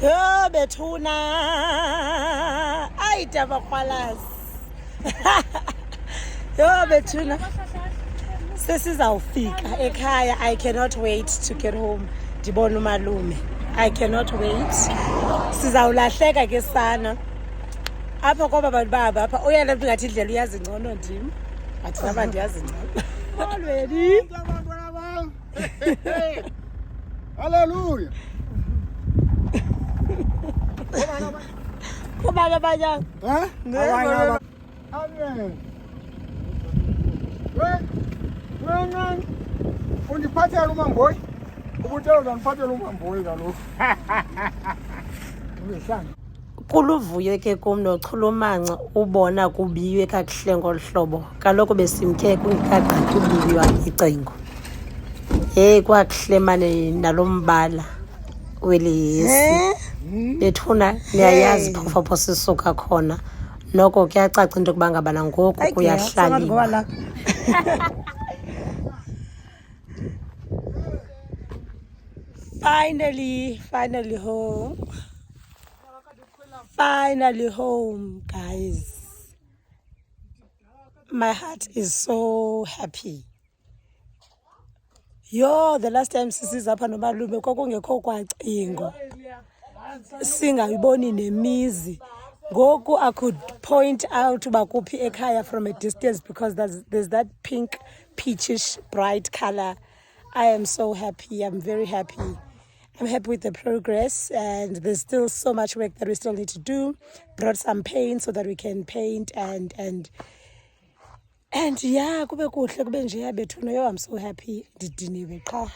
Yo bethuna ayidaba khwalazi. Yo bethuna sesizawufika ekhaya. I cannot wait to get home. Ndibona umalume. I cannot wait. Sizawulahleka ke sana. Apha koba bantu baba apha uyena mntu ngathi indlela uyazi ngcono ndim. Athi naba ndiyazi ngcono. Already. Hallelujah. Kuba abanye. Amen. Amen. When undiphathela umamboyi ubuthe uzandiphathela umamboyi kaloku. Ubehlanga. Kuluvuyo ke kum nochulumanca ubona kubiwe kakuhle ngolu hlobo. Kaloku besimke kungekagqithi ubiwiwa icingo. Kwakuhle mane nalombala weliyesi. Bethuna niyayazi phofopho sisuka khona. Noko kuyacaca into yokuba ngaba nangoku kuyahlaliwa. Finally home. Finally home, guys. My heart is so happy. Yo, the last time sisiza apha nomalume kwakungekho kwacingo. Singayiboni nemizi. Ngoku I could point out uba kuphi ekhaya from a distance because there's that pink, peachish, bright color. I am so happy. I'm very happy. I'm happy with the progress, and there's still so much work that we still need to do. Brought some paint so that we can paint and yeah, kube kuhle kube nje bethuna. Yo, I'm so happy. Ndidiniwe qha.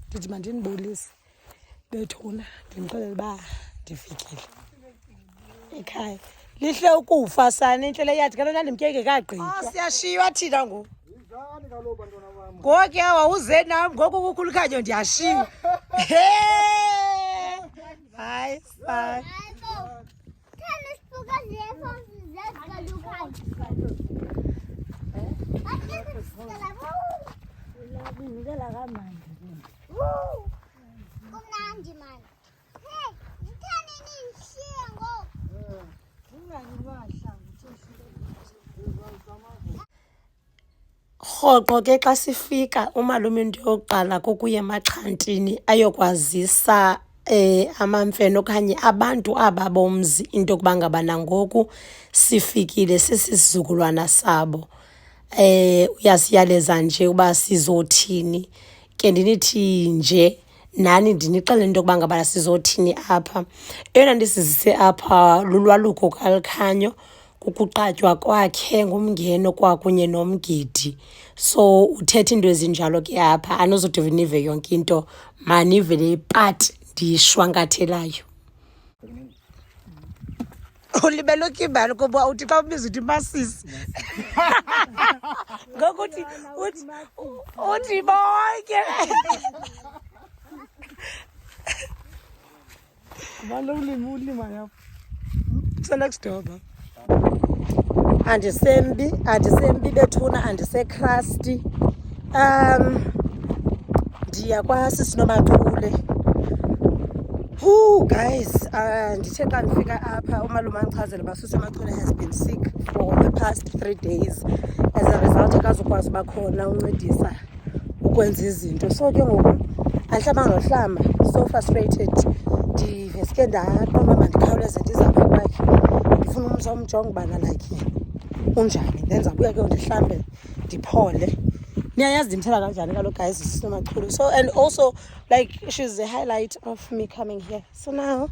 Ndithi mandinibulise bethuna. Ndimxelela ba ndifikile ekhaya. Lihle ukufa sana inhlele yathi kanti ndimkeke kagqitha. Siyashiywa thina ngoku. Ngani kaloku bantwana bami? Ngoku awuze nami ngoku kukhulukhanyo ndiyashiywa. Bye. Bye. Rhoqo ke xa sifika umalume into yokuqala kokuya emaxhantini ayokwazisa amamfene okanye abantu aba bomzi into yokuba ngaba nangoku sifikile sisisizukulwana sabo. Uyasiyaleza nje uba sizothini ke ndinithi nje nani ndinixele into yokuba ngaba sizothini apha. Eyona ndisizise apha lulwaluko kalikhanyo, kukuqatywa kwakhe ngumngeno kwakunye nomgidi. So uthetha into ezinjalo ke apha anozode nive yonke into, manive le part ndishwankathelayo. Ulibele ukibalo kuba uthi xa ubiza uthi masisi. Ngokuthi uthi bonke. Balulima yapha. So next door. Andisembi bethuna andisekrasti. Ndiya kwasisi noMathule. Guys, ndithe xa ndifika apha umalume andichazele uba uSamathule has been sick for the past 3 days. As a result akazukwazi uba khona uncedisa ukwenza izinto. So ke ngoku andihlamba nohlamba, so frustrated. Ndiveske ndaqonda mandikhawuleze ndizapha kwakhe. Ndifuna umjonga ubana like unjani. Then zabuya ke ndihlambe ndiphole. Niyayazi ndimthela kanjani kaloku guys uSamathule. So and also like she's the highlight of me coming here. So now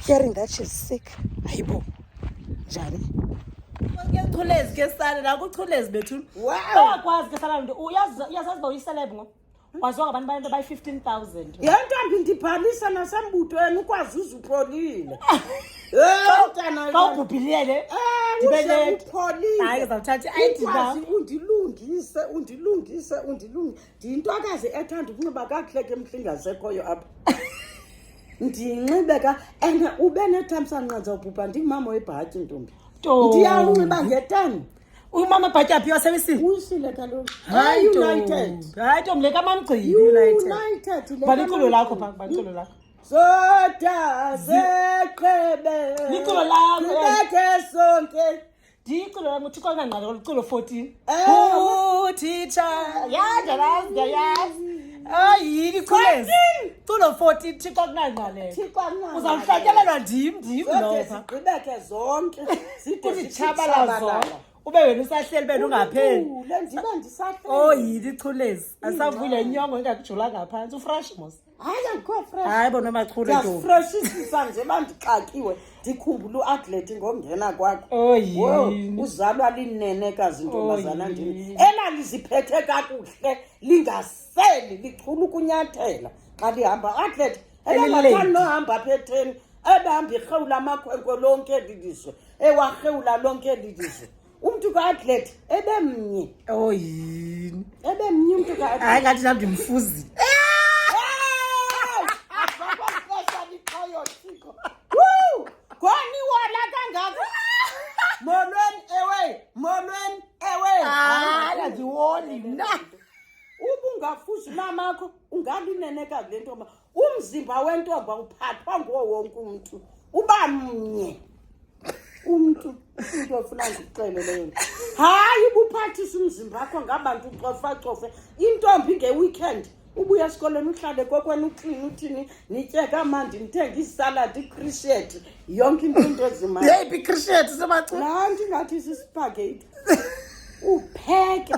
hearing that she's sick, hayibo njani. Ngiyachulezi ke sana la kuchulezi bethu. Wow. Kwazi ke sana mntu uyazazi ba uyiceleb ngo. Waziwa abantu abayi 15,000. Yentombi ndibhalisa nasembutweni ukwazi uzupolile. Kawubhubhilele. Ndibele upholile. Hayi uzawuthatha ayithi la. Undilungise. Ndiyintokazi ethanda ukunxiba kakuhle ke mhlingasekhoyo apha. Ndinxibe ka and ube nethamsanqa ubhubha ndingumama webhatyi ntombi. Ndiyawunxiba nge-10. Umama bhatyi aphi wasebisile? Uyisile kaloku. United. Hayi Ntombi le kaMamgcibi United. United. Baliculo lakho pha, baliculo lakho. Soda zeqhebe. Liculo lami. Sibethe sonke. Ndiyiculo lami uthi kwangangqala oluculo 14. Teacher. Yazi. Ayini khulezi. Culo 14 Thixo kunangqale. Uzawuhlatyelelwa ndim lo. Sigqibeke zonke. Sithi chabalazo. Ube wena usahleli bena ungapheli. Ndibe ndisahleli. Yini ichulezi. Asavule inyongo engakujula ngaphansi ufresh mos. Hayi angikho fresh. Hayi bona machule nto. Ngiyafreshisisa nje bandixakiwe. Ndikhumbula uathlete ngomngena kwakho. Yini. Uzalwa linenekazi intombazana ndini. Elaliziphethe kakuhle lingaseli lichula ukunyathela xa lihamba athlete. Elingafani nohamba phetheni. Ebehamba irhewula amakhwenkwe lonke lilizwe. Ewarhewula lonke lilizwe. Umuntu ka-athlete ebemnye. Yini. Ebemnye umuntu ka-athlete. Hayi ngathi nami ndimfuzile. Khona iwala kangaka. Molweni ewe. Hayi ndiwoni mna. Ubungafuzi mamakho ungalineneka le ntomba. Umzimba wentomba uphathwa nguwo wonke umuntu. Uba mnye. Umuntu into ofuna ngikuxele leyo. Hayi ubuphathisa umzimba wakho ngabantu ucofa intombi ngeweekend ubuya esikoleni uhlale kokwena uclean uthini nitye kamandi nithenga isalad icricket yonke into ezimali. Yeyiphi icricket sebacula? Nanti ngathi isispaghetti. Upheke.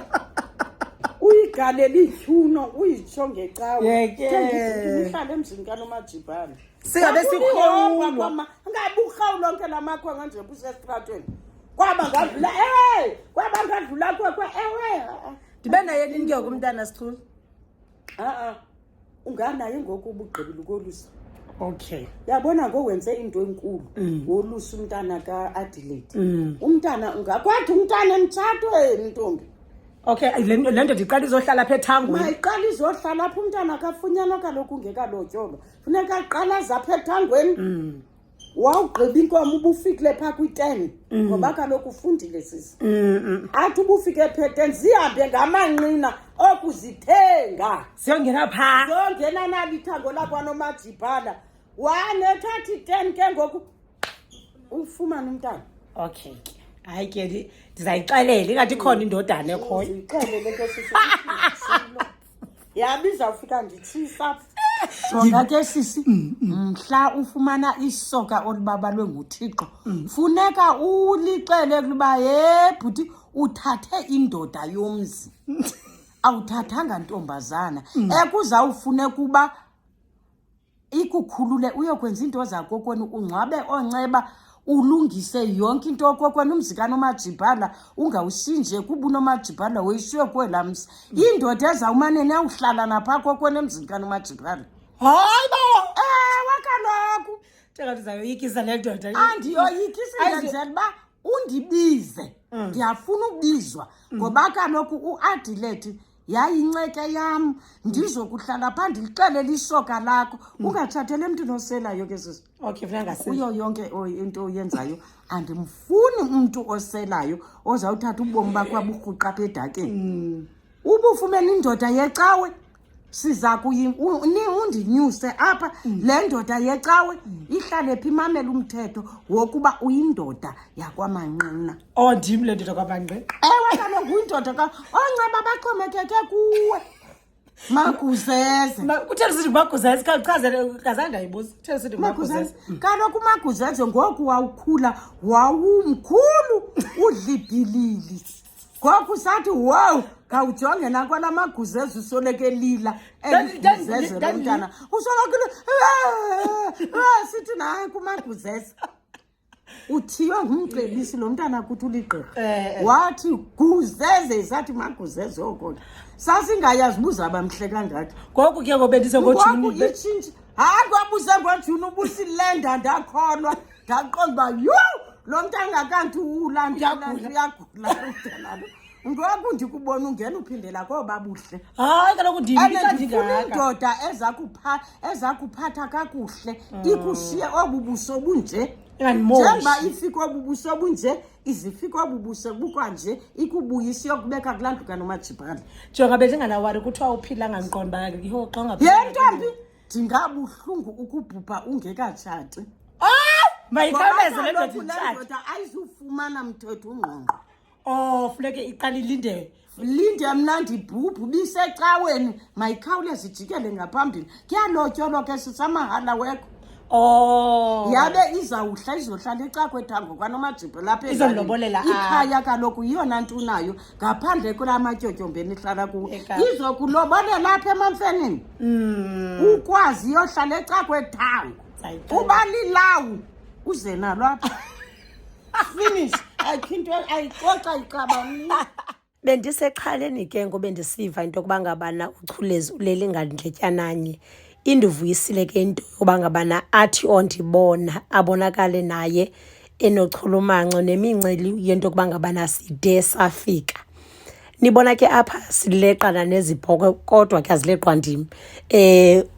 Uyigalele ityhuno uyitsho ngecawe. Yeke. Uhlale emzini kaNomajibane. Singabe sikhona. Ngabe urhawu lonke lamakho nganje busestratweni. Kwaba ngadlula kwaba ngadlula kwekwe Ndibe naye ningiyo kumntana Sithuli. Unganayo ngoku ubugqibile ukolusa. Okay. Yabona ngowenze into enkulu. Wolusa umntana kaAdelaide. Umntana ungakwathi umntana emtshatweni ntombi. Okay, le nto ndiqala izohlala apha ethangweni. Mayiqala izohlala apha umntana kafunyanwa kaloku ungekalotyolwa. Funeka aqala apha ethangweni. Wawugqiba inkomo ubufikile pha kwi-10 ngoba kaloku ufundile sisi. Athi ubufike phe-10 zihambe ngamanqina okuzithenga. Siyongena pha. Zongena nalithango lakwaNomajibala. Wanethathi 10 ke ngoku ufumana umntana. Okay. Hayi ke ndizayixelela ingathi khona indodana ekhoyo. Uyixelele ke sisi. Yabiza ufika ndithisa. Jonga ke sisi mhla ufumana isoka olubabalwe nguThixo funeka ulixele kuba bhuti uthathe indoda yomzi awuthathanga ntombazana ekuzawufune kuba ikukhulule uyokwenza into zakho kokweni ungcwabe onceba ulungise yonke into kokweni umzi kaNomajibala ungawusinje kuba uNomajibala weyishiwe kwelamsi indoda ezawumane nawuhlala napha kokweni emzini kaNomajibala. Hayi ba wakaloku njengati ndizayoyikisa le ndoda. Andiyoyikisa ngenzela uba undibize ndiyafuna ukubizwa ngoba kaloku uAdelaide yayinceke yam ndizokuhlala pha ndilixelele isoka lakho ungatshatele emntwini oselayo ke sisi. Okay funeka ngasisi kuyo yonke into oyenzayo andimfuni umuntu oselayo ozawuthatha ubomi bakho aburhuqa apha edakeni. Ubufumene indoda yecawe siza undinyuse apha le ndoda yecawe ihlale phi imamela umthetho wokuba uyindoda yakwamanqina. Ndim le ndoda kwamanqina. Kaloku uyindoda onceba baxhomekeke kuwe. Maguzeze. Kutheni sithi maguzeze chazele ngazange ndayibuza. Kutheni sithi maguzeze? Kaloku maguzeze ngoku wawukhula wawumkhulu udlibhilili. Ngoku sathi wow khawujonge nakwala maguzeze usoleke lila engizeze lo mntana usolokile sithi naye kumaguzeze uthiywe ngumcebisi lo mntana kuthi uligqirha wathi guzeze sathi maguzeze oko sasingayazi buza bamhle kangaka ngoku ke ngobe ndise ngoJuni itshintshe hayi kwabuze ngoJuni ubusilenda ndakholwa ndaqonda yo lo mntana kanti uyagula umntana ngoku ndikubona ungena uphindela koba buhle. Hayi kaloku ndimisa ndingaka indoda eza kuphatha kakuhle ikushiye obubuso bunje njengoba ifika obubuso bunje izifika obubuso bukwanje ikubuyisa yokubeka kulanduka noMajibala. Jonga bezinganawari kuthiwa uphila nganqondo bakhe iho xa ungaphila. Yentombi ndingabuhlungu ukubhubha ungekatshati. Mayikhawuleze le ndoda Kaloku le itshate. ndoda ayizufumana mthetho ungqongqo. Funeke iqale ilinde. Linde mna ndibhubhe bisecaweni, mayikhawuleze ijikele ngaphambili. Kuyalotyolwa ke sisamahala wekho. Yabe izawuhla izohlala ecakwethango kwanomajipho lapha Izolobolela ikhaya kaloku yiyona nto unayo ngaphandle kula matyotyombeni ihlala kuwo. Izokulobolela apha emamfenini. Ukwazi iyohlala ecakwethango. Uba lilawu uze nalo apha. Finish. Ayikho into ayixoxa iqabani. Bendisexhaleni ke ngoba ndisiva into yokuba ngabana uChulezi ulele ngandletyananye. Indivuyisile ke into yokuba ngabana athi ondibona abonakale naye enochulumanco neminceli yento yokuba ngabana side safika. Nibona ke apha sileqana nezibhoko kodwa ke azileqwa ndim.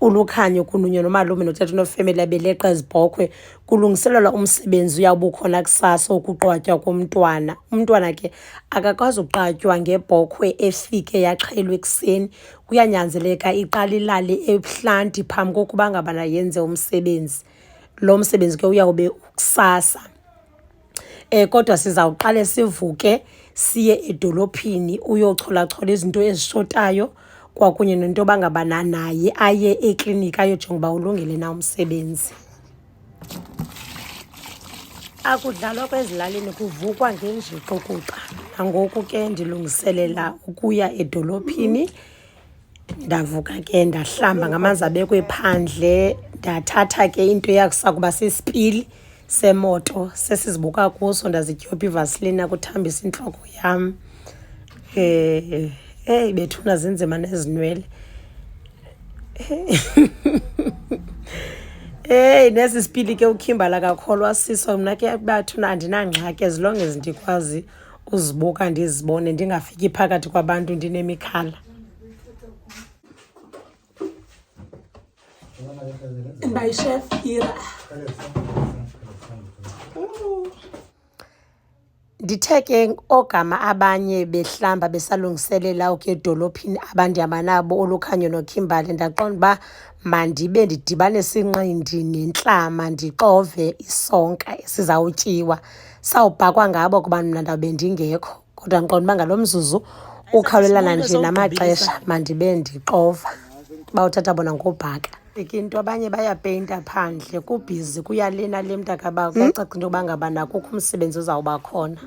Ulukhanyo kununye nomalume nothetha nofamily abeleqa ezibhokwe kulungiselelwa umsebenzi uyawubukhona kusasa ukuqwatywa komntwana. Umntwana ke akakwazi uqatywa ngebhokhwe efike yaxhelwa ekuseni. Kuyanyanzeleka iqala ilale ebuhlanti phambi kokuba ngabana yenze umsebenzi. Lo msebenzi ke uyawube kusasa. Kodwa sizawuqale sivuke siye edolophini uyochola-chola izinto ezishotayo kwakunye nento yoba ngabana naye aye ekliniki ayojonga uba ulungile na umsebenzi. Akudlalwa kwezilalini, kuvukwa ngenjiqo kuqa. Nangoku ke ndilungiselela ukuya edolophini. Ndavuka ke ndahlamba ngamanzi abekwe phandle, ndathatha ke into yakusakuba sisipili semoto sesizibuka kuso, ndazityopha ivasilina kuthambisa intloko yam. Bethuna zinzima nezinwele. Nesi sipili ke ukhimbala kakholwa siso. Mna ke bathuna andinangxaki as long as ndikwazi uzibuka ndizibone ndingafiki phakathi kwabantu ndinemikhala. By Chef Ira. Ndithe ke ogama abanye behlamba besalungiselela uke edolophini abandihamba nabo Olukhanyo noKhimbali, ndaqonda uba mandibe ndidibanisa inqindi nentlama ndixove isonka esizawutyiwa. Sawubhakwa ngabo kuba mna ndawube ndingekho, kodwa ndiqonda uba ngalo mzuzu ukhawulelana nje namaxesha mandibe ndixova. Bawuthatha bona ngobhaka. Into abanye bayapeyinta phandle, kubhizi kuyalena le mntakaba kuyacaca into yokuba ngabana kukho umsebenzi uzawuba khona.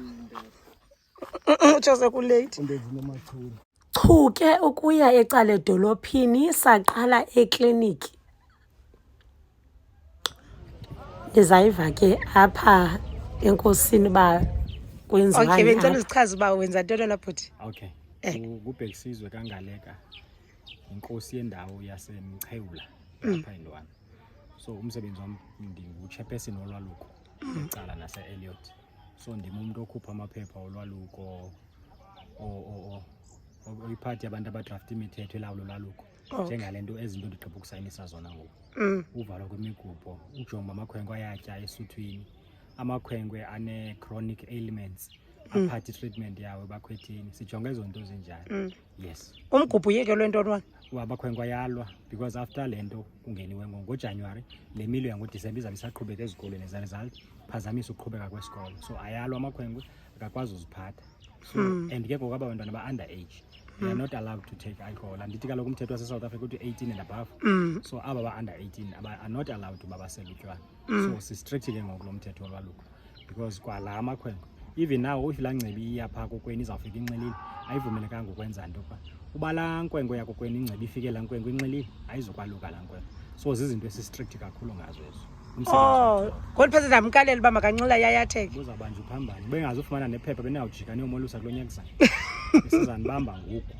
Utsho sekulate. Chu ke ukuya ecala edolophini saqala ekliniki. Ndizayiva ke apha enkosini uba kwenziwani. Okay, bendicela uzichaze uba wenza ntoni na bhuti. Okay. Kubhekisizwe kangaleka inkosi yendawo yaseMchewula apha eNdwana. So umsebenzi wami ndinguchairperson wolwaluko ecala nase-Elliot. So ndimumuntu okhupha amaphepha olwaluko oyiphathi yabantu abadrafta imithetho elawulo lwaluko. Njengalento ezinto ndigqiba ukusayinisa zona ngoku. Uvalwa kwemigubho, ujonga amakhwenkwe ayatya esuthwini, amakhwenkwe ane-chronic ailments, aphathi treatment yawo ebakhwetheni, sijonga ezo nto zinjalo. Yes. Umgubho uyekelwe ntoni? Abakhwenkwe ayalwa because after le nto kungeniwe ngoJanuwari, le milo yangoDisemba izawube isaqhubeka ezikolweni ezalizali phazamisa ukuqhubeka kwesikolo. So ayalwa amakhwenkwe akakwazi uziphatha. So and ke ngoku aba bantwana ba-under age, they are not allowed to take alcohol. Andithi kaloku umthetho wase-South Africa uthi 18 and above. So aba ba-under 18 are not allowed uba basele utywala. So sistrict ke ngoku lo mthetho wolwaluko because kwala amakhwenkwe even now if laa ngcebi iya phaa kokwenu izawufika inxilile, ayivumelekanga ukwenza nto phaa. Uba laa nkwenkwe yakokwenu ingcebi ifike laa nkwenkwe inxilile, ayizokwaluka laa nkwenkwe. So zizinto esistrict kakhulu ngazo ezo. Ngoliphethe ndamkalela uba makanxila yayatheke. Uzawubanja uphambane. Bengazufumana nephepha benawujika neyomolusa kulo nyakazana. Sizanibamba ngoku.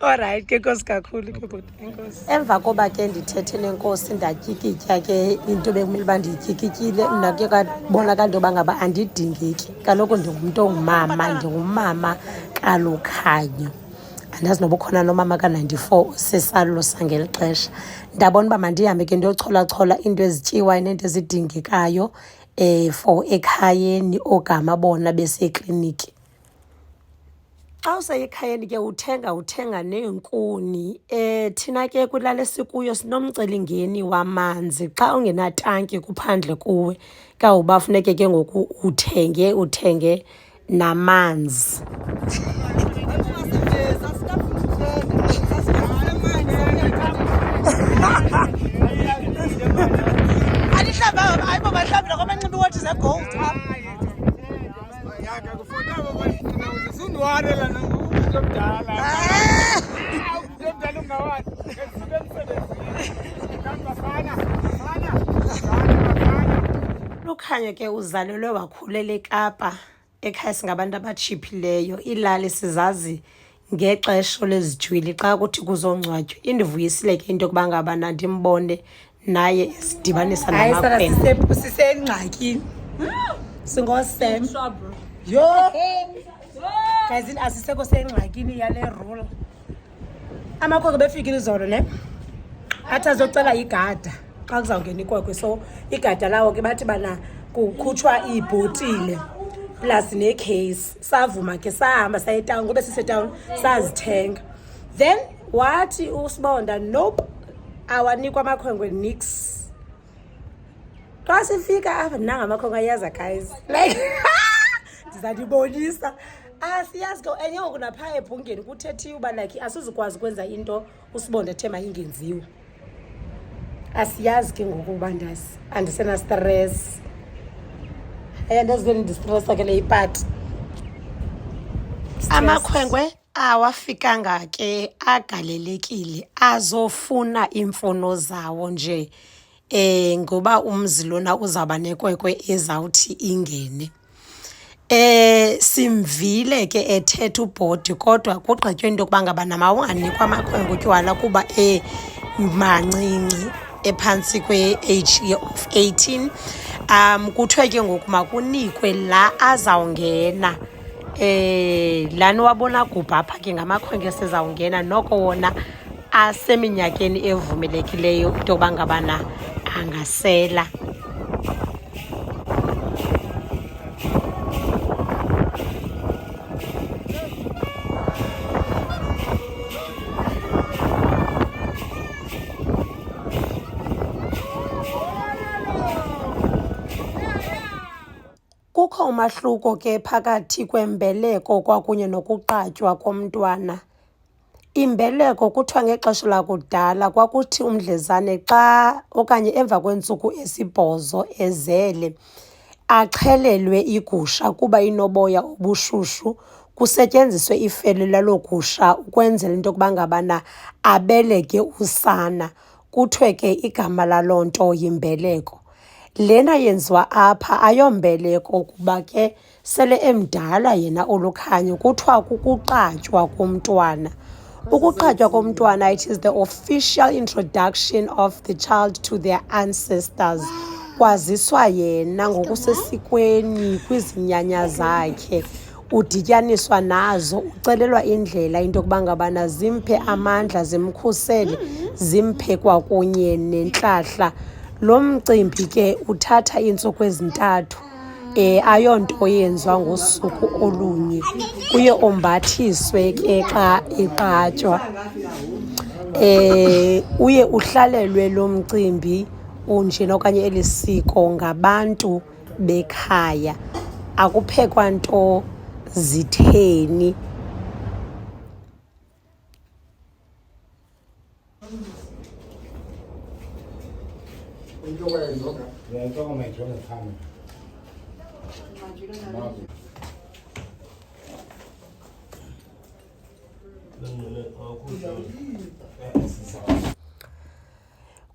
Alright, ke nkosi kakhulu ke bhuti. Enkosi. Emva koba ke ndithethe nenkosi ndatyikitya ke into bekumele uba ndiyityikitile, mna ke kabonakala into yoba ngaba andidingeki. Kaloku ndingumntu ndingumama kaLukhanyo. Andazi noba ukhona nomama ka-94 sesalulo sangeli xesha. Ndabona uba mandihambe ke ndiyochola-chola into ezityiwayo neento ezidingekayo for ekhayeni ogama bona besekliniki. Xa useyikhayeni ke uthenga neenkuni. Thina ke kwilali esikuyo sinomcelimngeni wamanzi. Xa ungenatanki kuphandle kuwe kawuba funeke ke ngoku uthenge namanzi. Andihlamba hayibo bahlambela kwamanxibi wathi ze-gold Lukhanyo ke uzalelwe wakhulela eKapa, ekhaya singabantu abatshiphileyo. Iilali sizazi ngexesha lezijwili xa kuthi kuzongcwatywa. Indivuyisile ke into yokuba ngabana ndimbone naye esidibanisa namakhwenkwe. Sisengxakini singosem yho guys, asisekho sengxakini yale rule. Amakhwenkwe befikile izolo ne athi azocela igada xa kuzawungena ikwekwe. So igada lawo ke bathi bana kukhutshwa iibhotile plus necase. Savuma ke sahamba saye town, ngoba sisetown sazithenga. Then wathi usibonda nope, awanikwa amakhwenkwe nix. Xa sifika apha nanga amakhwenkwe ayaza guys, like ndizandibonisa. Siyazi ke enye ngoku naphaa ebhungeni kuthethiwe uba like asizukwazi ukwenza into usibonda thema ingenziwa. Asiyazi ke ngoku uba andisena stress. Andazibeni ndistressa ke le ipati. Amakhwenkwe awafikanga ke agalelekile azofuna iimfuno zawo nje ngoba umzi lona uzawuba nekwekwe ezawuthi ingene. Simvile ke ethetha ubhodi kodwa kugqitywe into yokuba ngaba mawunganikwa amakhwenkwe utywala kuba mancinci ephantsi kwe-age of 18. Kuthiwe ke ngoku makunikwe la azawungena. Lana wabona gubha apha ke ngamakhwenkwe esezawungena, noko wona aseminyakeni evumelekileyo into yokuba ngabana angasela. Kukho umahluko ke phakathi kwembeleko kwakunye nokuqatywa komntwana. Imbeleko kuthiwa ngexesha lakudala kwakuthi umdlezane xa okanye emva kweentsuku ezibhozo ezele axhelelwe igusha kuba inoboya obushushu, kusetyenziswe ifele laloo gusha ukwenzela into yokuba ngabana abeleke usana. Kuthiwe ke igama laloo nto yimbeleko. Lena yenziwa apha ayombeleko kuba ke sele emdala yena Olukhanyo. Kuthiwa kukuqatywa komntwana. Ukuqatywa komntwana, it is the official introduction of the child to their ancestors. Kwaziswa yena ngokusesikweni kwizinyanya zakhe, udityaniswa nazo, ucelelwa indlela into yokuba ngabana zimphe amandla, zimkhusele, zimphe kwakunye nentlahla. Lo mcimbi ke uthatha iintsuku ezintathu. Ayonto yenziwa ngosuku olunye. Uye ombathiswe ke xa eqatywa. Uye uhlalelwe lo mcimbi unjena okanye eli siko ngabantu bekhaya. Akuphekwa nto zitheni.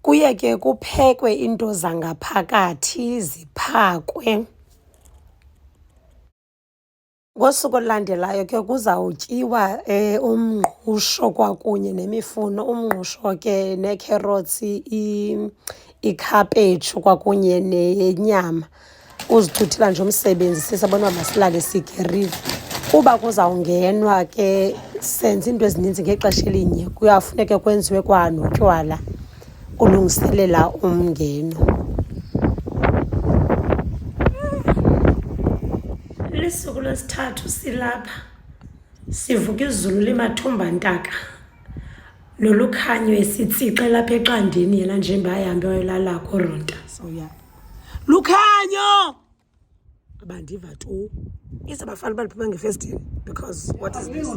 Kuye ke kuphekwe into zangaphakathi ziphakwe. Ngosuku olulandelayo ke kuzawutyiwa umngqusho kwakunye nemifuno. Umngqusho ke nee-carrots, ikhaphetshu kwakunye nenyama. Uzichuthela nje umsebenzi sisabona uba masilale sigerile. Kuba kuzawungenwa ke senza iinto ezininzi ngexesha elinye, kuyafuneka kwenziwe kwanotywala ulungiselela umngeno. Lisuku lesithathu silapha. Sivuka izulu limathumba ntaka. Nolukhanyo esitsixe lapha eqandini yena njengoba ahambe wayolala koronta. So yeah. Lukhanyo! Abandiva tu. Isabafana baliphuma ngefestini because what is this?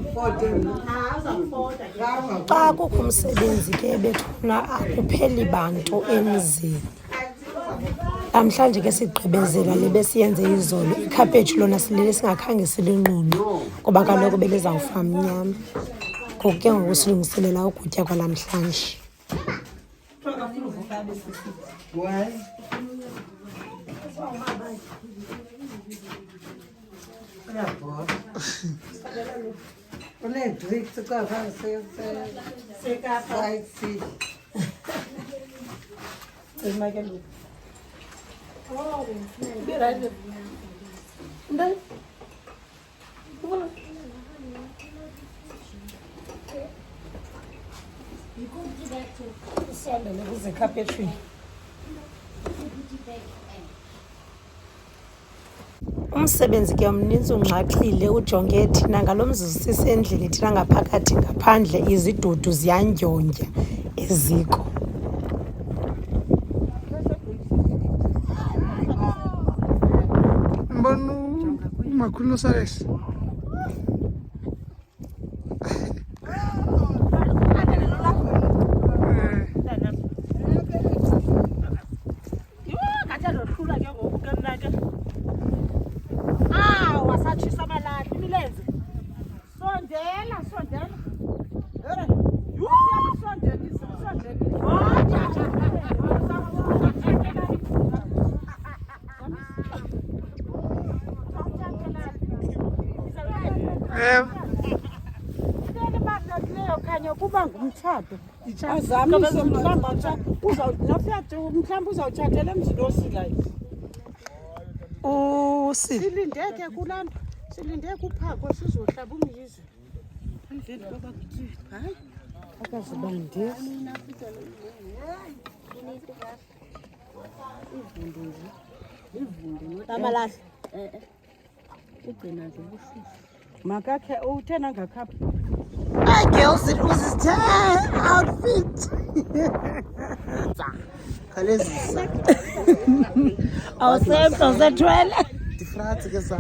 Xa kukho umsebenzi ke bethuna akupheli bantu emzini. Namhlanje ke sigqibezela lebesiyenze izolo ikhaphetshu lona silele singakhange silinqunqe ngoba kaloku belizawufa mnyama. Ngoku ke ngoku silungiselela ukutya kwalamhlanje. Umsebenzi ke mninzi ungxaxhile ujonge thina ngalo mzuzu sisendlini thina ngaphakathi ngaphandle izidudu ziyandyondya eziko. Mbona umakhulu noSales? Kuba ngumtshato azamise mhlawumbi mhlawumbi uzawutshatela emzini osilayo. Silinde ke kulaa nto, silinde kuphakwe sizohlaba umyizi endleni ngoba kuthi hayi akazibandisi amalahle ugcina nje ubushushu makakhe uthena ngakhapha. Hi girls, it was his outfit. Awusetwele. Difrati ke sa.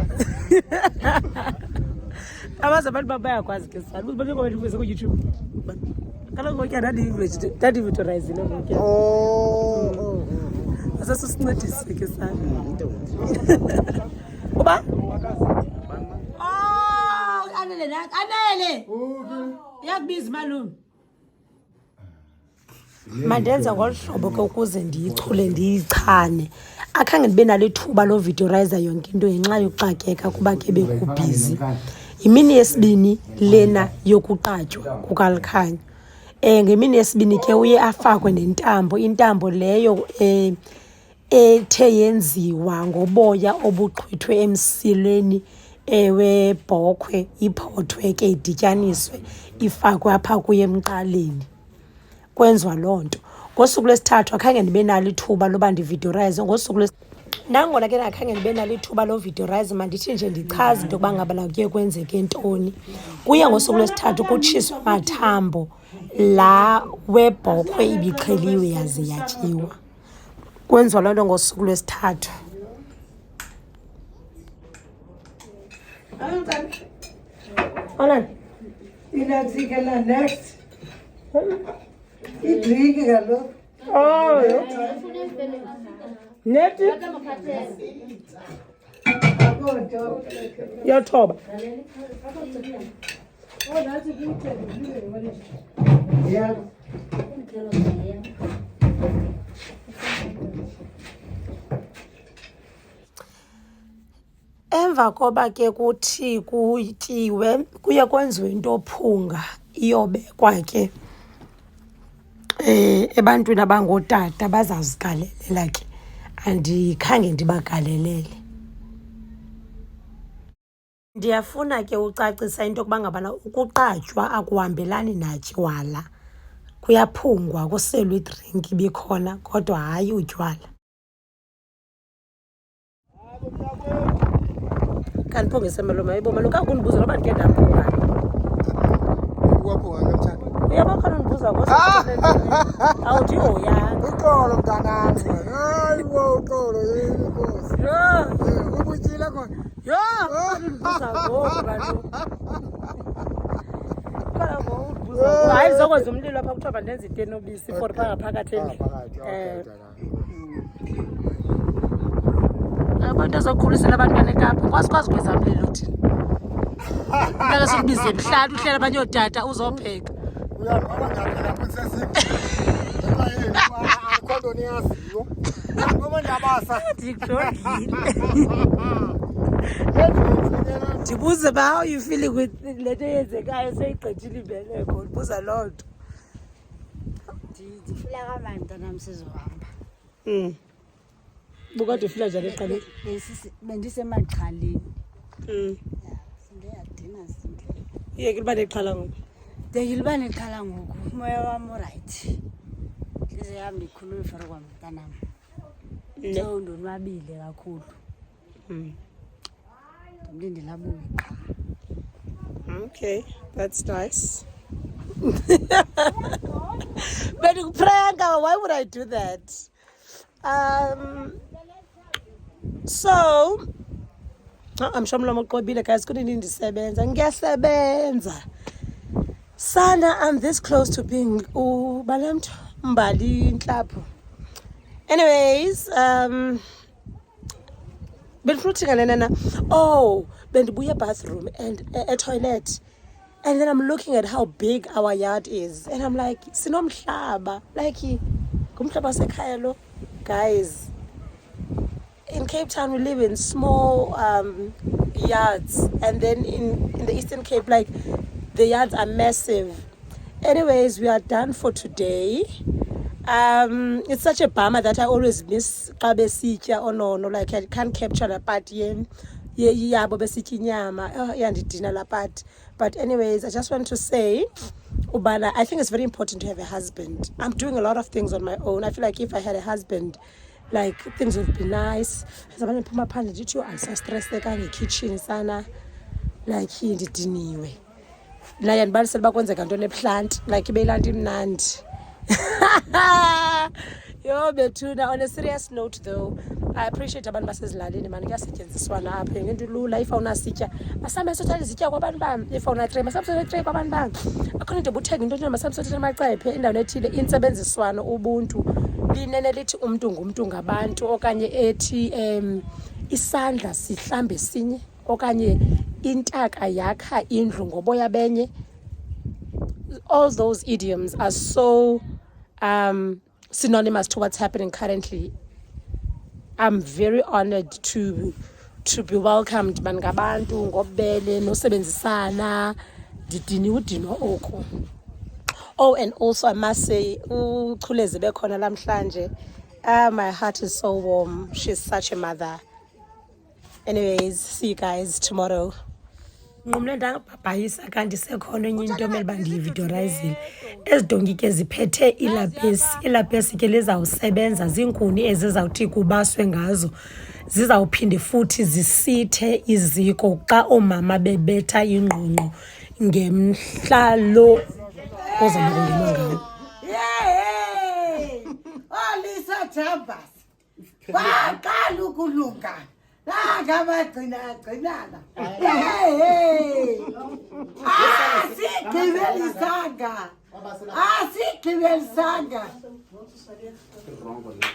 Abazabantu bayakwazi ke sana. Uzibone ngoba ndiveze ku YouTube. Kaloku ngoku ndadi English, ndadi visualize lo ngoku. Oh. Asasincedise ke sana. Uba? Anele. Yakubiza malume. Mandenza ngolu hlobo ke ukuze ndiyichule ndiyichane. Akhange ndibe nalo ithuba lo videorizer yonke into ngenxa yokuxakeka kuba ke bekubhizi. Imini yesibini lena yokuqatywa kukalikhanyo. Ngemini yesibini ke uye afakwe nentambo, intambo leyo ethe yenziwa ngoboya obuqhwithwe emsileni webhokhwe, iphothwe ke idityaniswe ifakwe apha kuye emqaleni. Kwenziwa loo nto. Ngosuku lwesithathu akhange ndibe nalo ithuba loba ndivideorize. Ngosuku nangona ke akhange ndibe nalo ithuba lo videorize mandithi nje ndichaze into yokuba ngaba la kuye kwenzeke ntoni. Kuye ngosuku lwesithathu kutshiswa amathambo la webhokhwe ibixheliwe yaze yatyiwa. Kwenziwa loo nto ngosuku lwesithathu. Hola. Inazikela next. Idrink galo. Oh. Neti? Yathoba. Yeah. Emva koba ke kuthi kutyiwe kuye kwenziwe into ophunga iyobekwa ke ebantwini abangootata bazazigalelela ke. Andikhange ndibagalelele. Ndiyafuna ke ucacisa into yokuba ngabana ukuqatywa akuhambelani natywala. Kuyaphungwa kuselwe idrinki bikhona kodwa hayi utywala. Kanti phongise malume ayibo malume kakundibuza noba ndike ndaphunga. Uyabakhona undibuza ngoba awuthi hoyanga. Uxolo mntanami. Hayi wo uxolo yini Nkosi. Ubutshile khona. Yo, undibuza ngoba kaloku. Hayi zokwenza umlilo apha kuthiwa bandenza ite nobisi for phakathi endlini. Abantu azokhulisela abantwana eKapa kwasikwazi ukwenza umlilo thina. Funeka sikubize ebuhlanti uhlela abanye ootata uzopheka. Uyabona phela princess. Akho niyaziyo. Ngoba ndiyabasa. Ndibuze ba how you feeling with le nto eyenzekayo seyigqithile imbeleko. Ndibuza loo nto. Ndifila kamandi mntanam sizohamba. Bukade ufila njani eqaleni? Bendisemaqhaleni. Sindiyadina sindle. Yeke liba nexhala ngoku. Ndekile uba nexhala ngoku. Umoya wam urayithi. Intliziyo yam ndikhulule for kwamntanam. So ndonwabile kakhulu. Ndimlindele abuye qha. Okay, that's nice. Benikupranga, why would I do that? So I'm sure mlomo uqobile guys, couldn't ndisebenza. Ngiyasebenza. Sana, I'm this close to being balamntu mbali inhlapho. Anyways, bendibuye bathroom and a toilet. And then I'm looking at how big our yard is. And I'm like, sinomhlaba. Like, kumhlaba sekhaya lo. Guys, in Cape Town, we live in small yards. And then in the Eastern Cape, like, the yards are massive. Anyways, we are done for today. It's such a bummer that I always miss Kabe Sitya or no, like I can't capture the part yen. Yeah, Bobe Sitya nyama. Dinner la part. But anyways, I just want to say, Ubana, I think it's very important to have a husband. I'm doing a lot of things on my own. I feel like if I had a husband, like things would be nice. Zabanye phuma phandle ndithi alisa stress ekanye kitchen sana. Like ndidiniwe. Naye ndibalisela bakwenzeka ntoni eplant, like ibelanti imnandi. Yo bethuna, on a serious note though, I appreciate abantu basezilalini man, kuyasetyenziswana apha ngento lula. If awunasitya masambe sothanda izitya kwabantu bam, if awunatrey masambe sothanda kwabantu bam, akhona into buthenge into nje masambe sothanda amacephe endaweni ethile. Intsebenziswano ubuntu linene lithi umuntu ngumuntu ngabantu, okanye ethi isandla sihlambe sinye, okanye intaka yakha indlu ngoboya benye. All those idioms are so synonymous to what's happening currently. I'm very honored to be welcomed bangabantu ngobele nosebenzisana didiniwe udinwa oko. Oh, and also I must say uchuleze bekhona lamhlanje. My heart is so warm. She's such a mother. Anyways, see you guys tomorrow. Ngumle ndabhabhayisa kanti sekhona enye into emele bandiyividorizile. Ezidongi ke ziphethe ilapesi ke lizawusebenza zinkuni ezizawuthi kubaswe ngazo. Zizawuphinde futhi zisithe iziko xa omama bebetha ingqongqo ngemhlalo ozakungenwa ngawo. Hey! Olisa Jambas. Baqala ukulunga. Gcinana. Hey! Asigqibelisanga.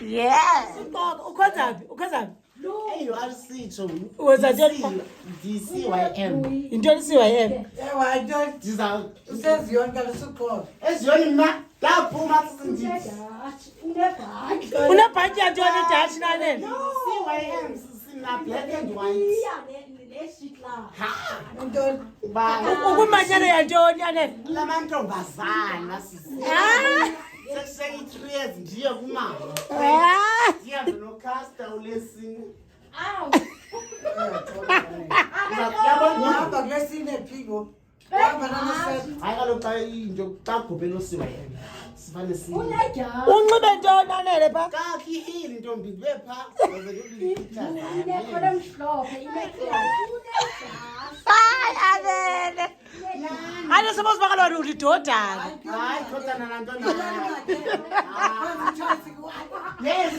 Yeah. Ukhazaphi? Hey, you are sitting. DCYM. Into CYM. I don't. Says you are going to As your man, that woman is Unebhanti yantoni Dutch nane? CYM is in black and white. Ukumanyana yantoni ane? Lamantombazana sisi. Sekushenga 3 years ndiye kumama. Ndiye nokasta ulesini. Yabona kulesine phiko. Hayi kaloku xa into xa gubelo siwa yena. Sifane si. Unxibe ntoni anele pha? Kakhi hili ntombi kube pha. Hayi anele. I suppose Bagalwa will do that. Hayi kodwa nantoni yes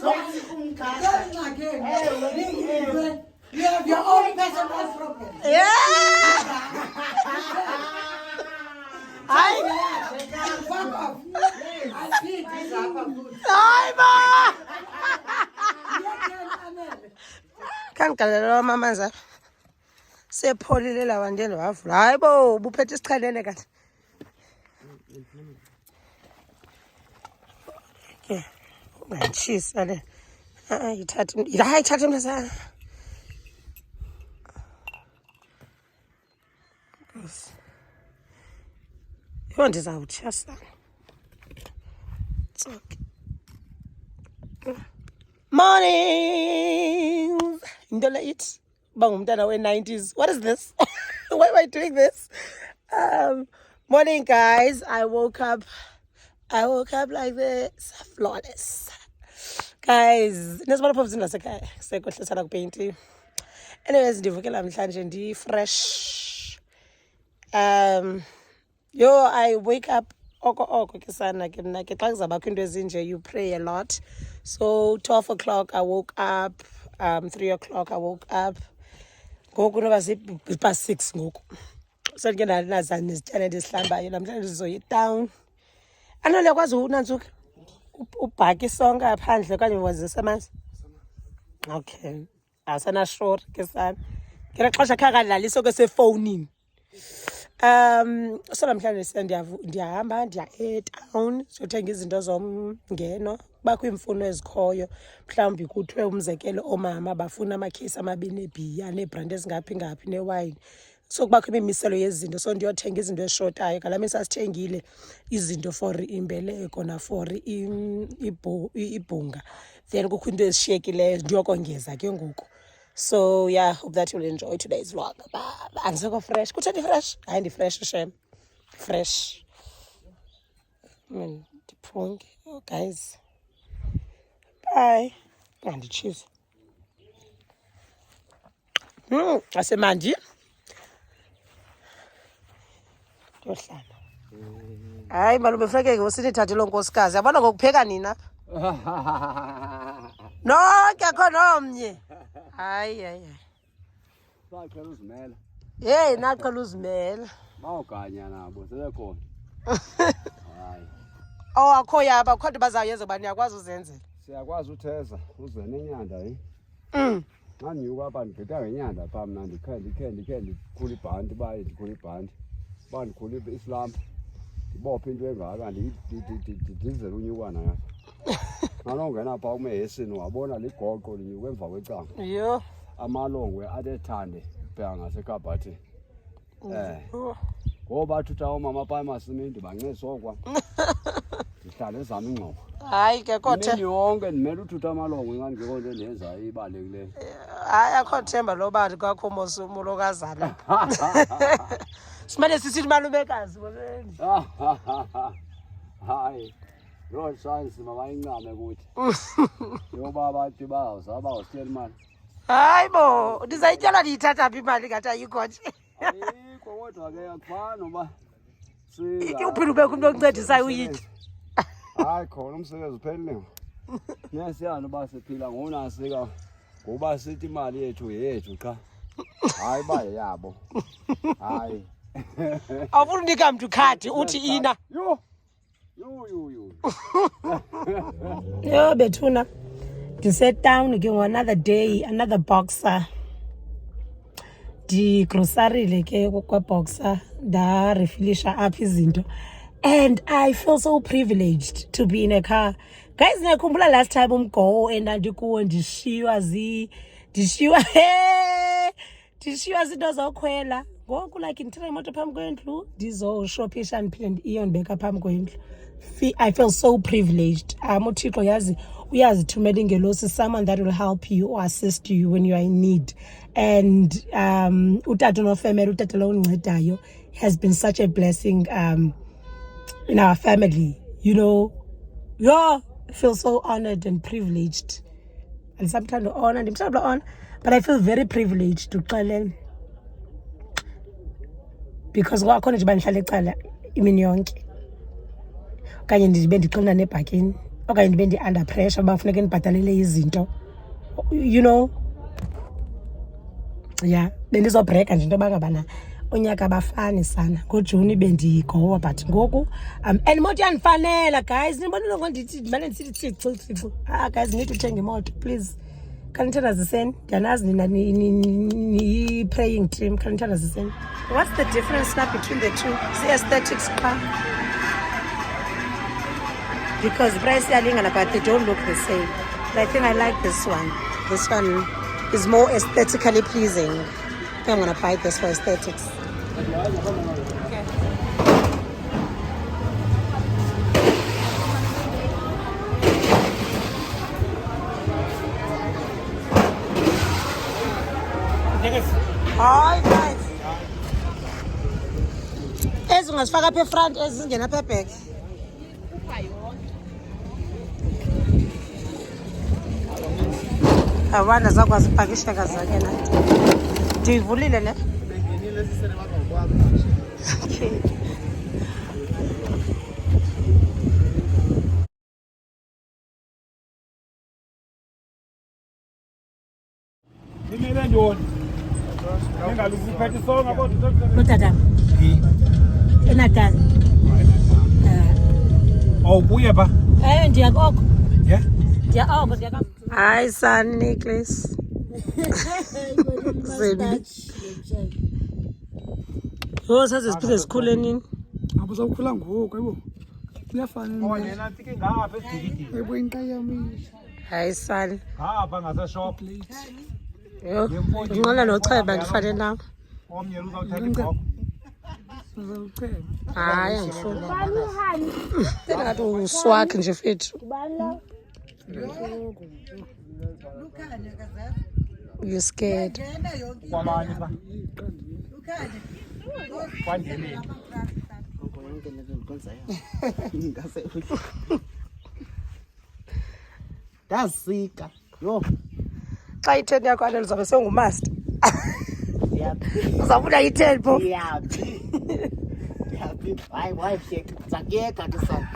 choice kumkhasa You have your own personal problem. Yeah. Fuck off. I see it is up and good. Can't get mama za. Sepholile lawa nje wavula. Hayibo ubuphethe isichalene kahle. Okay. Ngachisa le. Yithathe msa. Yho ndizawutshasa. It's okay. Morning. Ndola it. Bangumntana we-90s. What is this? Why am I doing this? Morning, guys. I woke up like this. Flawless. Guys, nesibona phofu zindasekhaya. Sekhohlisana kupainti. Anyways, ndivukela namhlanje ndi-fresh. I wake up oko ke sana ke mna ke xa kuzabakho into ezinje you pray a lot. So 12 o'clock I woke up, 3 o'clock I woke up. Ngoku noba past 6 ngoku. So ndike ndazana nezityana endizihlambayo namhlanje ndizoya town. Anole yakwazi unantsuka ubhaka isonka aphandle okanye wazisa amanzi. Okay. Asana sure ke sana. Ngela xesha kha kadlalisa kwesefowunini. So namhlanje ndiyahamba ndiya e-town siyothenga izinto zomngeno bakho imfuno ezikhoyo mhlawumbi kuthiwe umzekelo omama bafuna amakhisi amabini ebhiya neebrand ezingaphi newayini so kubakho imimiselo yezinto so ndiyothenga izinto ezishotayo ngalamini sasithengile izinto for imbeleko na for ibhunga then kukho into ezishiyekileyo ndiyokongeza ke ngoku. So yeah, hope that you'll enjoy today's vlog. I'm so fresh. Kutheni fresh? Hayi ndi fresh shem. Fresh. Ndiphunge. Oh guys. Bye. And cheese. Asemandi. Ndiyohlala. Hayi malume Franke ngosithi thathe lo nkosikazi. Yabona ngokupheka nina? No, akho nomnye. Hayi. Saqhela uzimela. Hey, naqhela uzimela. Bawuganya nabo sebekhona. Hayi. Oh, akho yaba khona bazayenza bani yakwazi uzenzela. Siyakwazi utheza uze nenyanda Nanyuka apha ndibheka ngenyanda pha mna ndikhe ndikhula ibhanti baye ndikhula ibhanti. Bandikhula iSlam. Ndibophe into engaka ndizele unyukwana yapha. Nalongena pha umehesini wabona ligoqo linyuka emva kwecanga. Yho. Amalongwe adethande bheka ngasekhabhathini. Ngoba thutha omama pha emasimini ndibancesokwa. Ndihlala ezama ingxowa. Hayi ke kothe. Imini yonke ndimele uthutha amalongwe ngani ngekho nto endenza ibalulekileyo. Hayi akho themba loba kwakho mosumulo kazana. Simele sisithi malumekazi molweni. Hayi. Lo chance mabayincame kuthi. Yoba bathi bazaba usiyela imali. Hayi bo, ndizayityala ndiyithatha phi imali ngathi ayikho nje. Ayikho kodwa ke akufani noba Uphinde ubekho umuntu oncedisayo uyithi. Hayi khona umsebenzi uphelile. Niyasiyana uba siphila ngonasika ngoba sithi imali yethu cha. Hayi baye yabo. Hayi. Awufuna unika mntu khadi uthi ina. Yo. Yo bethuna. Ndisetown ke another day, another boxer. Grocery ke boxer da refilisha apha izinto. And I feel so privileged to be in a car. Guys, ngiyakhumbula last time umgo endandikuwo ndishiywa zinto zokhwela. Ngoku like ndithatha imoto phambi kwendlu ndizoshopisha ndiphinde ndiyondibeka phambi kwendlu. I feel so privileged. uThixo yazi uyazithumela ingelosi, someone that will help you or assist you when you are in need. And utata nofemele utata lo uncedayo has been such a blessing in our family. You know, I feel so honored and privileged. And sometimes honored, but I feel very privileged to tell because kwakhona nje uba ndihlale ecala imini yonke okanye ndibe ndixina nebhakini okanye ndibe ndi-under pressure uba funeke ndibhatalele izinto, you know. Yeah, bendizobhreka nje into yoba ngabana unyaka abafani sana. NgoJuni bendigowa but ngoku and imoto yandifanela guys. Nibonile ngondithi ndimane ndisithi thixu. Guys, need uthenga imoto please. Khanithandaziseni, ndiyanazi nina ni-praying team. Khanithandaziseni. What's the difference now between the two? The aesthetics car. Because the price iyalingana but they don't look the same. But I think I like this one. This one is more aesthetically pleasing. I think I'm going to buy this for aesthetics. Okay. Hi guys. Ezi ungazifaka apha efront, ezi zingena apha back. Awanda zakwazi upakisheka zakhe na. Ndiyivulile le. Okay. Nimele ndoni. Ngingalukuphethe sonke kodwa Utata. Enatal. awubuye pha. Ndiyakoko. Yeah. Ndiyakoko. Hi son Nicholas. Yo saziziphile esikhule nini? Abuzawukhula ngoku yebo. Kuyafana Yena mfike ngapha esidikidini. yebo inqayami. Hi son. Ngapha ngaseshop. Yo, nginqola nocheba ndifane nawe. Omnye uzawuthatha ibhobo. Uzawucheba. Hayi angifuni. Ngathi uswakhe nje fethu. You scared? Kwabani pha? Kwandile. Ndasika. Yo. Xa i-10 yakho ane lizabe sengumaster. Uzawufuna i-10 pho. Yaphi. Hayi wayefika. Zakuyeka ke sana.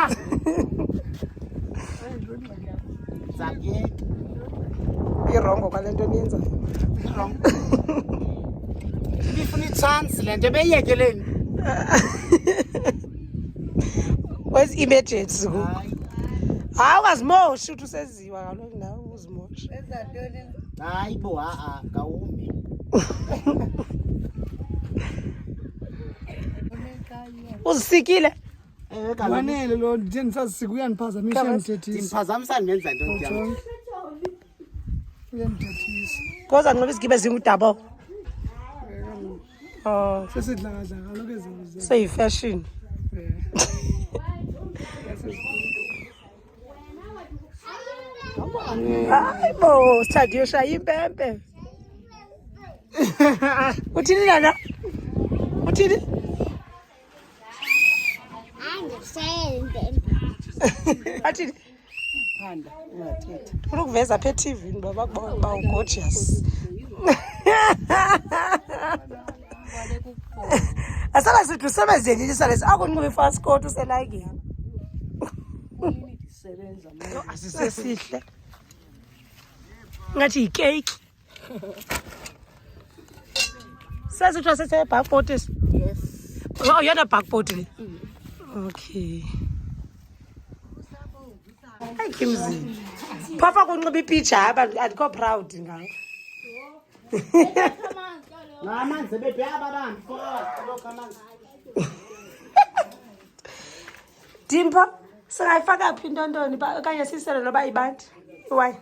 Zakuyeka. Irongo kwale nto niyenza. Ndifuna i-chance le nto beyekeleni. Where's emergency ku? Hayi wazimoshi uthi useziwa kaloku nawe uzimoshi. Hayi bo ngawumi. Uzisikile? Wanele lo nje ndisazisika uyandiphazamisa uyandithethisa. Ndiphazamisa ndenza into njani? Uyandithethisa. Koza ngoba izigibe zingudabo. Oh, Sesidlanga kaloku ezinto. seyifashion. Hayi bo, sithandi yoshaya impempe. Uthini nana? Uthini? Athini? Phanda ungathetha. Ufuna ukuveza apha eTV-ni baba bakubona uba ugorgeous. Asala sithi usebenzeni lesi akunqube i-fast code uselayikini. Sebenza Asisesihle. Ngathi yicake. Sasithiwa sese-backboard esi? yes. Oh, you're the backboard le? Okay. Hayi Kimzini. Phafa kunxiba ipijama andikho proud ngayo. Amanzi bephi ababambi lokho amanzi. Dimpa, singayifaka phi intontoni okanye sisele noba ibandi? Why?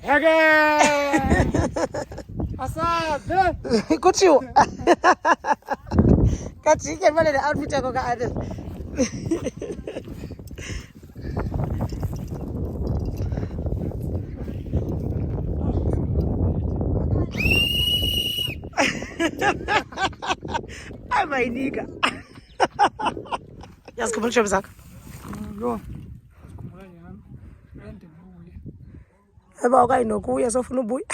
Heke! Asade! Kuthiwa. Kajike vale le outfit yakho ka-Ade. Ay mayinika. Yazikhumbula ishomi zakho? Yo. Sikhumbula nyami. Ndibuye. Eba okanye nokuya sofuna ubuya.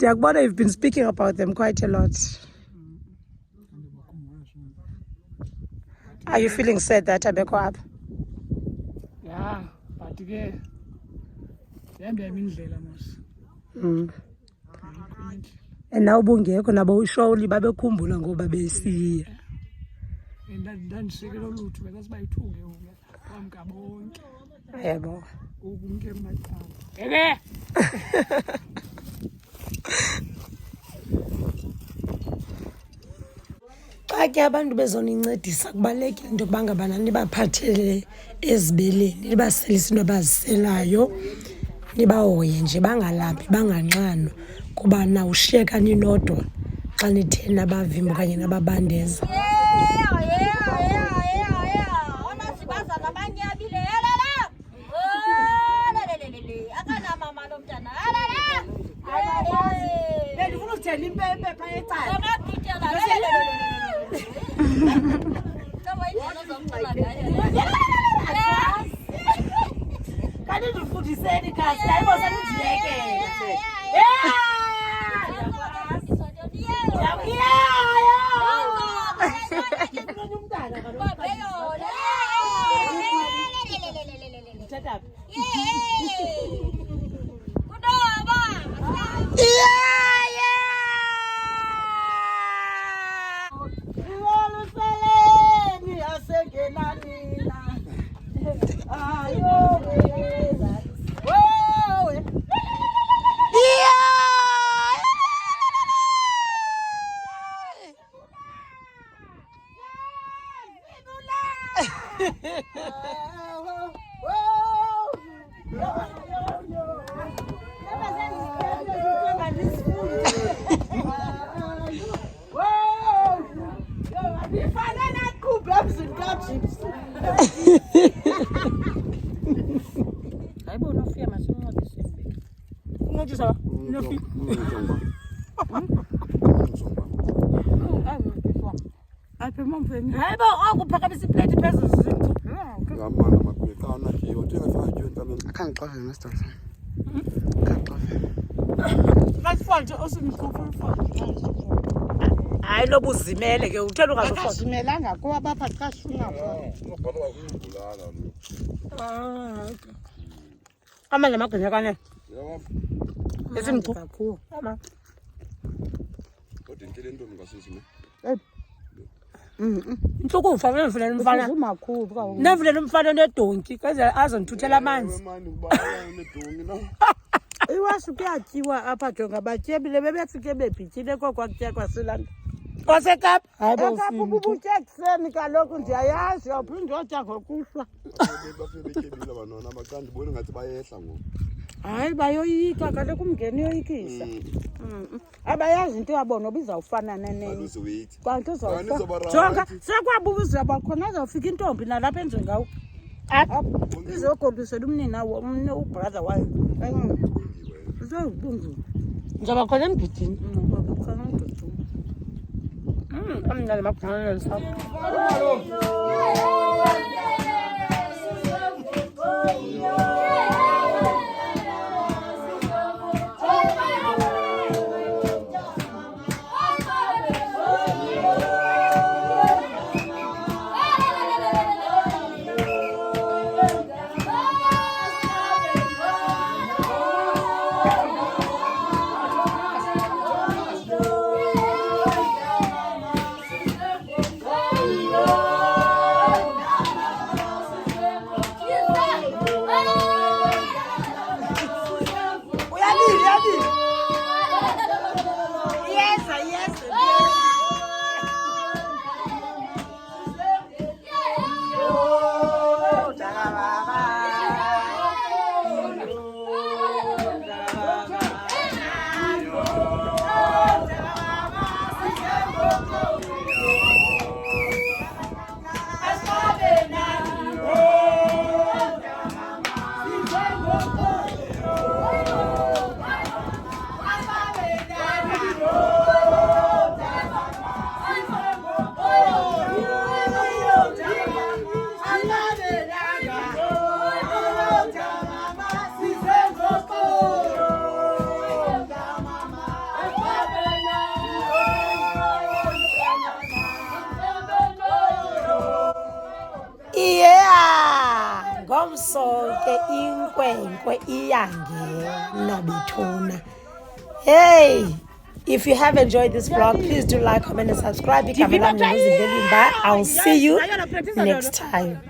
Ndiyakubona you've been speaking about them quite a lot. Are you feeling sad that abekho apha? Yeah, but ke yambe imindlela mos. And now bungekho nabo surely babekhumbula ngoba besiya. Ndandisekela olutho bekasibayithuke wamka bonke. Yebo. Ubunke macala. Ebe. Xa ke abantu bezonincedisa kubalulekile into yokuba ngabana nibaphathele ezibeleni, nibaselise into abaziselayo, nibahoye nje bangalambi banganxanwa kuba nawushiyeka ninodwa xa nithe nabavimba okanye nababandeza. Hayi lobuzimele ke uthela Akasimelanga kuba bapha xa sifuna ama namagwinya kane esimchu kakhulu. intloko ufanele mfana umfana Umakhulu nemvulele umfana nedonki kwenzela azondithuthela amanzi. iwasi kuyatyiwa apha jonga batyebile bebefike bebhityile kokwakutya kwaselanda Kwasekapa? hayi ekapa ubutya ekuseni kaloku ndiyayazi yawuphinde uyotya ngokuhlwa hayi bayoyika kaloku umngeni uyoyikisa abayazi into yabo noba izawufana nenenye kanti jonga sekwabuba uzawuba khona azawufika intombi nalapha endlini ngawo apha izogombisela umnina ubrother wayo uzawubunzulu njoba khona emgidini khona emgidini amnandi makugqanele sapho. Oh! ngomso ke inkwenkwe iyangena bethuna. Hey, if you have enjoyed this vlog, please do like, comment and subscribe. I'll see you next time.